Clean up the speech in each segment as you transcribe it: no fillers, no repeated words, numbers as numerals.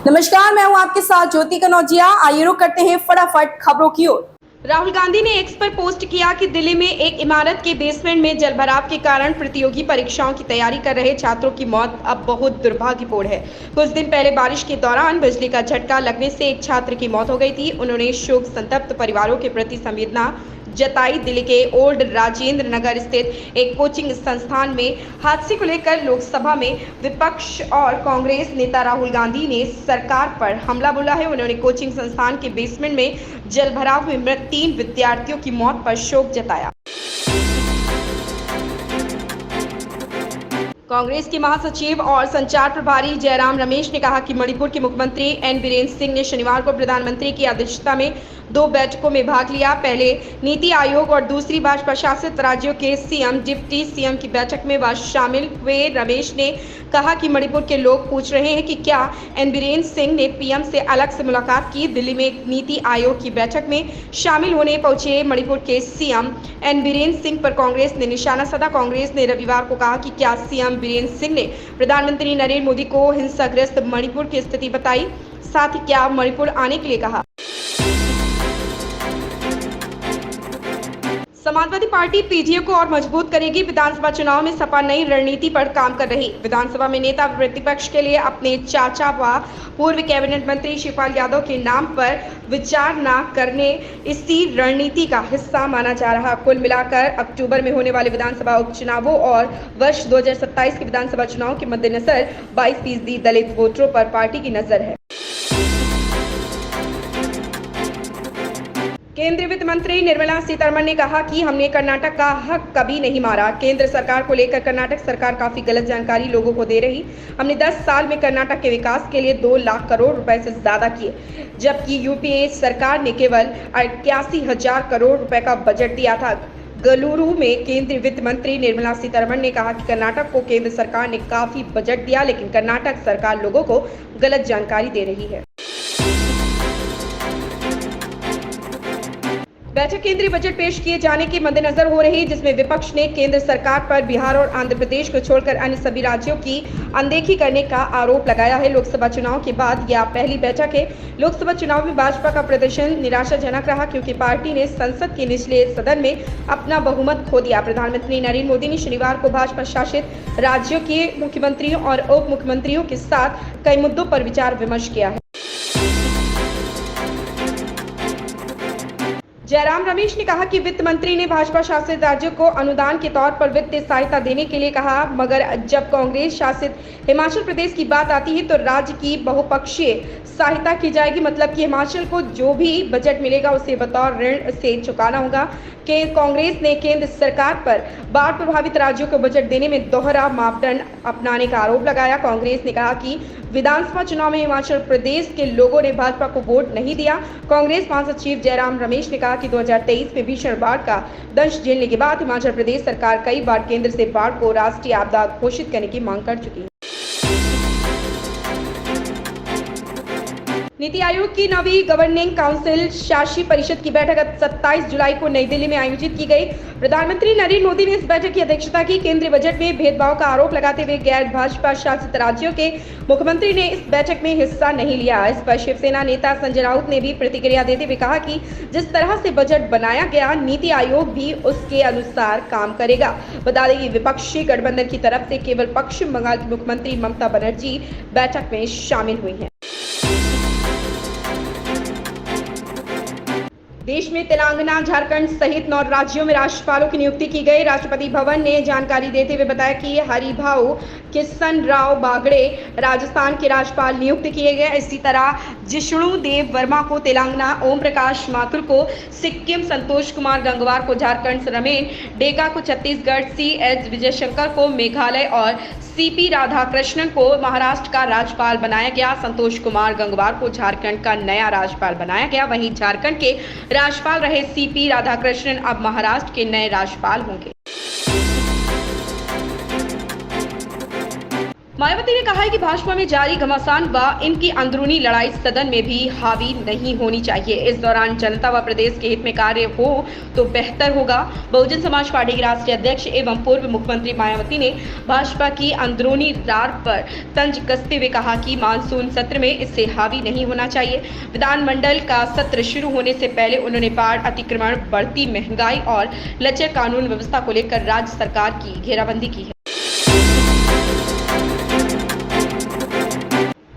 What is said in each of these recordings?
नमस्कार, मैं हूं आपके साथ ज्योति कनौजिया। आइए रुक करते हैं फटाफट खबरों की ओर। राहुल गांधी ने एक्स पर पोस्ट किया कि दिल्ली में एक इमारत के बेसमेंट में जलभराव के कारण प्रतियोगी परीक्षाओं की तैयारी कर रहे छात्रों की मौत अब बहुत दुर्भाग्यपूर्ण है। कुछ दिन पहले बारिश के दौरान बिजली का झटका लगने से एक छात्र की मौत हो गई थी। उन्होंने शोक संतप्त परिवारों के प्रति संवेदना जताई। दिल्ली के ओल्ड राजेंद्र नगर स्थित एक कोचिंग संस्थान में हादसे को लेकर लोकसभा में विपक्ष और कांग्रेस नेता राहुल गांधी ने सरकार पर हमला बोला है। उन्होंने कोचिंग संस्थान के बेसमेंट में जलभराव में मृत 3 विद्यार्थियों की मौत पर शोक जताया। कांग्रेस के महासचिव और संचार प्रभारी जयराम रमेश ने कहा कि मणिपुर के मुख्यमंत्री एन बीरेन सिंह ने शनिवार को प्रधानमंत्री की अध्यक्षता में 2 बैठकों में भाग लिया। पहले नीति आयोग और दूसरी भाजपा शासित राज्यों के सीएम डिप्टी सीएम की बैठक में वह शामिल हुए। रमेश ने कहा कि मणिपुर के लोग पूछ रहे हैं कि क्या एन बीरेन सिंह ने पीएम से अलग से मुलाकात की। दिल्ली में एक नीति आयोग की बैठक में शामिल होने पहुंचे मणिपुर के सीएम एन बीरेन सिंह पर कांग्रेस ने निशाना साधा। कांग्रेस ने रविवार को कहा कि क्या सीएम बीरेन सिंह ने प्रधानमंत्री नरेंद्र मोदी को हिंसाग्रस्त मणिपुर की स्थिति बताई, साथ ही क्या मणिपुर आने के लिए कहा। समाजवादी पार्टी पीडीए को और मजबूत करेगी। विधानसभा चुनाव में सपा नई रणनीति पर काम कर रही। विधानसभा में नेता प्रतिपक्ष के लिए अपने चाचा व पूर्व कैबिनेट मंत्री शिवपाल यादव के नाम पर विचार न करने इसी रणनीति का हिस्सा माना जा रहा। कुल मिलाकर अक्टूबर में होने वाले विधानसभा उपचुनावों और वर्ष 2027 के विधानसभा चुनाव के मद्देनजर 22% दलित वोटरों पर पार्टी की नजर है। केंद्रीय वित्त मंत्री निर्मला सीतारमण ने कहा कि हमने कर्नाटक का हक कभी नहीं मारा। केंद्र सरकार को लेकर कर्नाटक सरकार काफी गलत जानकारी लोगों को दे रही। हमने 10 साल में कर्नाटक के विकास के लिए 2 लाख करोड़ रुपए से ज्यादा किए, जबकि यूपीए सरकार ने केवल 81,000 करोड़ रुपए का बजट दिया था। गलुरु में केंद्रीय वित्त मंत्री निर्मला सीतारमण ने कहा कि कर्नाटक को केंद्र सरकार ने काफी बजट दिया, लेकिन कर्नाटक सरकार लोगों को गलत जानकारी दे रही है। बैठक केंद्रीय बजट पेश किए जाने के मद्देनजर हो रही, जिसमें विपक्ष ने केंद्र सरकार पर बिहार और आंध्र प्रदेश को छोड़कर अन्य सभी राज्यों की अनदेखी करने का आरोप लगाया है। लोकसभा चुनाव के बाद यह पहली बैठक है। लोकसभा चुनाव में भाजपा का प्रदर्शन निराशाजनक रहा, क्योंकि पार्टी ने संसद के निचले सदन में अपना बहुमत खो दिया। प्रधानमंत्री नरेंद्र मोदी ने शनिवार को भाजपा शासित राज्यों के मुख्यमंत्रियों और उप मुख्यमंत्रियों के साथ कई मुद्दों पर विचार विमर्श किया है। जयराम रमेश ने कहा कि वित्त मंत्री ने भाजपा शासित राज्यों को अनुदान के तौर पर वित्तीय सहायता देने के लिए कहा, मगर जब कांग्रेस शासित हिमाचल प्रदेश की बात आती है तो राज्य की बहुपक्षीय सहायता की जाएगी। मतलब कि हिमाचल को जो भी बजट मिलेगा उसे बतौर ऋण से चुकाना होगा। कि कांग्रेस ने केंद्र सरकार पर बाढ़ प्रभावित राज्यों को बजट देने में दोहरा मापदंड अपनाने का आरोप लगाया। कांग्रेस ने कहा कि विधानसभा चुनाव में हिमाचल प्रदेश के लोगों ने भाजपा को वोट नहीं दिया। कांग्रेस महासचिव जयराम रमेश ने कहा कि 2023 में भीषण बाढ़ का दंश झेलने के बाद हिमाचल प्रदेश सरकार कई बार केंद्र से बाढ़ को राष्ट्रीय आपदा घोषित करने की मांग कर चुकी है। नीति आयोग की 9वीं गवर्निंग काउंसिल शासी परिषद की बैठक 27 जुलाई को नई दिल्ली में आयोजित की गई। प्रधानमंत्री नरेंद्र मोदी ने इस बैठक की अध्यक्षता की। केंद्रीय बजट में भेदभाव का आरोप लगाते हुए गैर भाजपा शासित राज्यों के मुख्यमंत्री ने इस बैठक में हिस्सा नहीं लिया। इस पर शिवसेना नेता संजय राउत ने भी प्रतिक्रिया देते हुए कहा कि जिस तरह से बजट बनाया गया, नीति आयोग भी उसके अनुसार काम करेगा। बता दें कि विपक्षी गठबंधन की तरफ से केवल पश्चिम बंगाल की मुख्यमंत्री ममता बनर्जी बैठक में शामिल हुई हैं। देश में तेलंगाना, झारखंड सहित 9 राज्यों में राज्यपालों की नियुक्ति की गई। राष्ट्रपति भवन ने जानकारी देते हुए बताया कि हरिभाऊ किशन राव बागड़े राजस्थान के राज्यपाल नियुक्त किए गए। इसी तरह जिष्णु देव वर्मा को तेलंगाना, ओम प्रकाश माथुर को सिक्किम, संतोष कुमार गंगवार को झारखंड, रमेन डेगा को छत्तीसगढ़, CH विजयशंकर को मेघालय और CP राधाकृष्णन को महाराष्ट्र का राज्यपाल बनाया गया। संतोष कुमार गंगवार को झारखंड का नया राज्यपाल बनाया गया। वहीं झारखंड के राज्यपाल रहे CP राधाकृष्णन अब महाराष्ट्र के नए राज्यपाल होंगे। मायावती ने कहा है कि भाजपा में जारी घमासान व इनकी अंदरूनी लड़ाई सदन में भी हावी नहीं होनी चाहिए। इस दौरान जनता व प्रदेश के हित में कार्य हो तो बेहतर होगा। बहुजन समाज पार्टी की राष्ट्रीय अध्यक्ष एवं पूर्व मुख्यमंत्री मायावती ने भाजपा की अंदरूनी रार पर तंज कसते हुए कहा कि मानसून सत्र में इससे हावी नहीं होना चाहिए। विधानमंडल का सत्र शुरू होने से पहले उन्होंने बाढ़, अतिक्रमण, बढ़ती महंगाई और लचर कानून व्यवस्था को लेकर राज्य सरकार की घेराबंदी की है।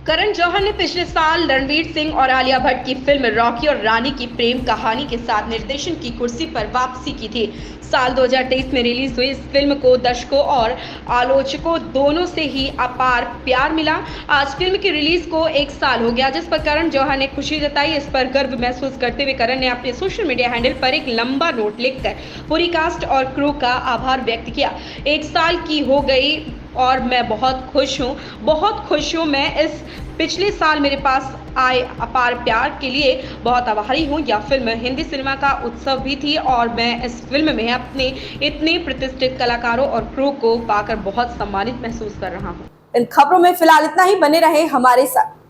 करण जौहर ने पिछले साल रणवीर सिंह और आलिया भट्ट की फिल्म रॉकी और रानी की प्रेम कहानी के साथ निर्देशन की कुर्सी पर वापसी की थी। साल 2023 में रिलीज हुई इस फिल्म को दर्शकों और आलोचकों दोनों से ही अपार प्यार मिला। आज फिल्म की रिलीज को 1 साल हो गया, जिस पर करण जौहर ने खुशी जताई। इस पर गर्व महसूस करते हुए करण ने अपने सोशल मीडिया हैंडल पर एक लंबा नोट लिखकर पूरी कास्ट और क्रू का आभार व्यक्त किया। 1 साल की हो गई और मैं बहुत खुश हूँ। मैं इस पिछले साल मेरे पास आए अपार प्यार के लिए बहुत आभारी हूँ। यह फिल्म हिंदी सिनेमा का उत्सव भी थी और मैं इस फिल्म में अपने इतने प्रतिष्ठित कलाकारों और क्रू को पाकर बहुत सम्मानित महसूस कर रहा हूँ। इन खबरों में फिलहाल इतना ही। बने रहे हमारे साथ।